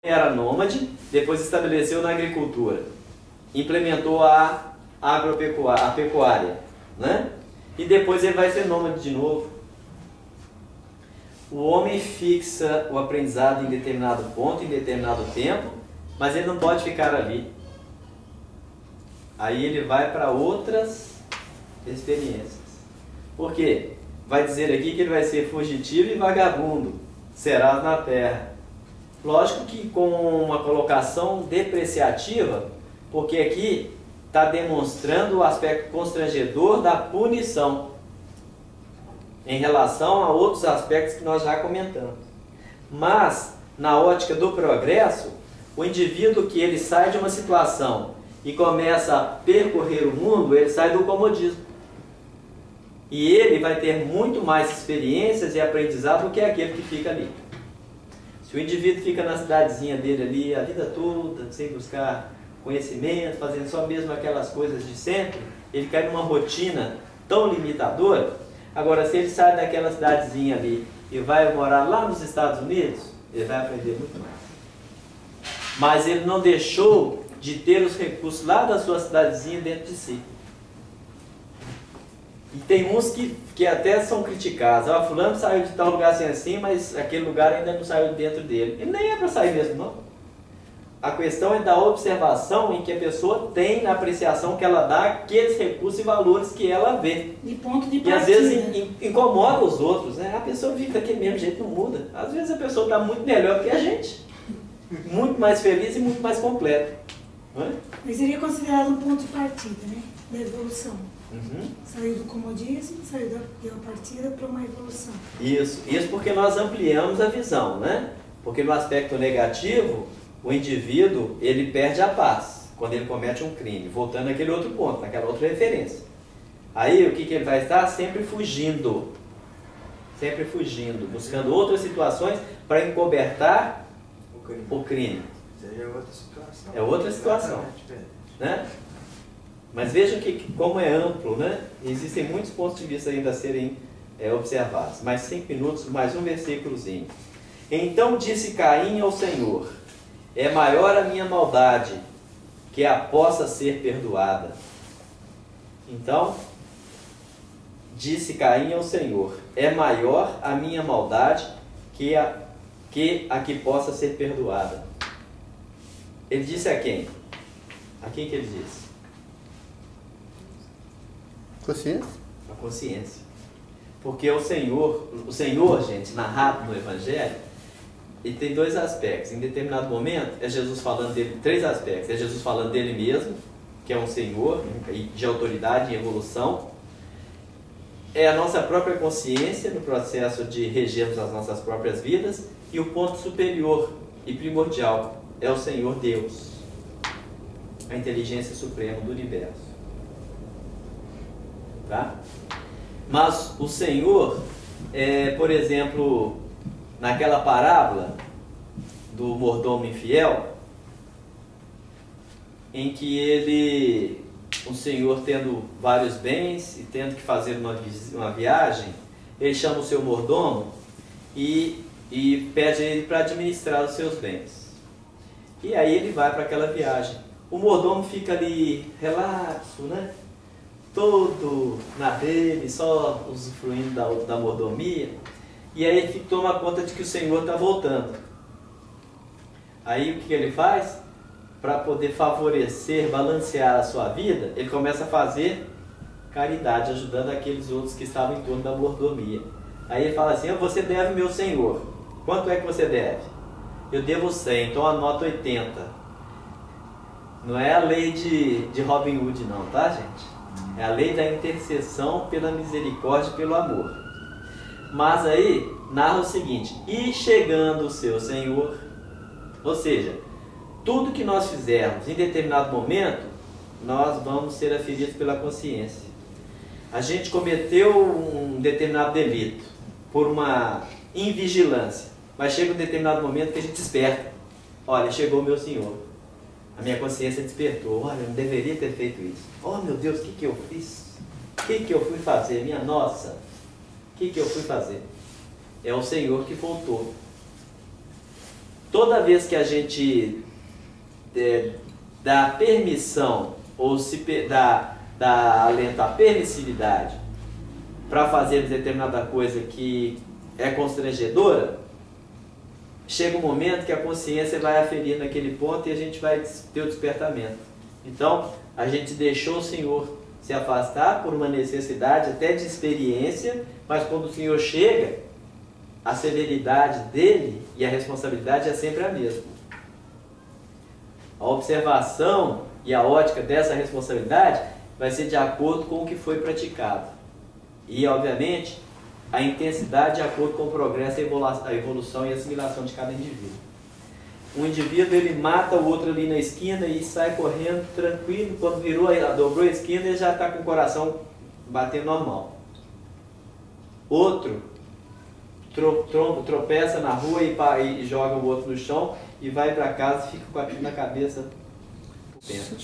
era nômade, depois estabeleceu na agricultura, implementou a pecuária, né? E depois ele vai ser nômade de novo. O homem fixa o aprendizado em determinado ponto, em determinado tempo, mas ele não pode ficar ali. Aí ele vai para outras experiências. Por quê? Vai dizer aqui que ele vai ser fugitivo e vagabundo, será na terra. Lógico que com uma colocação depreciativa, porque aqui está demonstrando o aspecto constrangedor da punição em relação a outros aspectos que nós já comentamos. Mas, na ótica do progresso, o indivíduo que ele sai de uma situação e começa a percorrer o mundo, ele sai do comodismo. E ele vai ter muito mais experiências e aprendizado do que aquele que fica ali. Se o indivíduo fica na cidadezinha dele ali a vida toda, sem buscar conhecimento, fazendo só mesmo aquelas coisas de sempre, ele cai numa rotina tão limitadora. Agora, se ele sai daquela cidadezinha ali e vai morar lá nos Estados Unidos, ele vai aprender muito mais. Mas ele não deixou de ter os recursos lá da sua cidadezinha dentro de si. E tem uns que até são criticados. Ah, fulano saiu de tal lugar assim, mas aquele lugar ainda não saiu dentro dele. E nem é para sair mesmo, não. A questão é da observação em que a pessoa tem na apreciação que ela dá aqueles recursos e valores que ela vê. De ponto de partida. E às vezes incomoda os outros, né? A pessoa vive daquele mesmo jeito, não muda. Às vezes a pessoa está muito melhor que a gente. Muito mais feliz e muito mais completa. Não é? Mas seria considerado um ponto de partida, né? Da evolução. Uhum. Saiu do comodismo, saiu da partida para uma evolução. Isso porque nós ampliamos a visão, né? Porque no aspecto negativo, o indivíduo, ele perde a paz quando ele comete um crime, voltando àquele outro ponto, naquela outra referência. Aí o que ele vai estar? Sempre fugindo, buscando outras situações para encobertar o crime. É outra situação. É outra situação, né? Mas vejam que como é amplo, né? Existem muitos pontos de vista ainda a serem observados. Mais 5 minutos, mais um versículozinho. Então disse Caim ao Senhor: é maior a minha maldade que a possa ser perdoada. Então, disse Caim ao Senhor: é maior a minha maldade que a que possa ser perdoada. Ele disse a quem? A quem que ele disse? Consciência? A consciência. Porque o Senhor, gente, narrado no Evangelho, ele tem dois aspectos. Em determinado momento, é Jesus falando dele, 3 aspectos. É Jesus falando dele mesmo, que é um Senhor de autoridade e evolução. É a nossa própria consciência no processo de regermos as nossas próprias vidas. E o ponto superior e primordial é o Senhor Deus, a inteligência suprema do universo. Tá? Mas o Senhor, por exemplo, naquela parábola do mordomo infiel, em que o Senhor tendo vários bens e tendo que fazer uma viagem, ele chama o seu mordomo e pede a ele para administrar os seus bens. E aí ele vai para aquela viagem. O mordomo fica ali relapso, né? Todo na dele, só usufruindo da mordomia. E aí ele toma conta de que o Senhor está voltando. Aí o que ele faz? Para poder favorecer, balancear a sua vida, ele começa a fazer caridade, ajudando aqueles outros que estavam em torno da mordomia. Aí ele fala assim: você deve, meu Senhor. Quanto é que você deve? Eu devo 100, então anota 80. Não é a lei de Robin Hood não, tá, gente? É a lei da intercessão pela misericórdia e pelo amor. Mas aí, narra o seguinte: e chegando o seu Senhor, ou seja, tudo que nós fizermos em determinado momento, nós vamos ser aferidos pela consciência. A gente cometeu um determinado delito por uma invigilância, mas chega um determinado momento que a gente desperta. Olha, chegou o meu Senhor. A minha consciência despertou. Olha, eu não deveria ter feito isso. Oh, meu Deus, o que eu fiz? O que eu fui fazer? Minha nossa, o que eu fui fazer? É o Senhor que voltou. toda vez que a gente dá permissão ou dá alento à permissividade para fazer determinada coisa que é constrangedora, chega um momento que a consciência vai aferir naquele ponto e a gente vai ter o despertamento. Então, a gente deixou o Senhor se afastar por uma necessidade até de experiência, mas quando o Senhor chega, a severidade dele e a responsabilidade é sempre a mesma. A observação e a ótica dessa responsabilidade vai ser de acordo com o que foi praticado. E, obviamente, a intensidade de acordo com o progresso, a evolução e a assimilação de cada indivíduo. Um indivíduo, ele mata o outro ali na esquina e sai correndo tranquilo. Quando dobrou a esquina, ele já está com o coração batendo normal. Outro tropeça na rua e joga o outro no chão e vai para casa e fica com aquilo na cabeça. Pensa.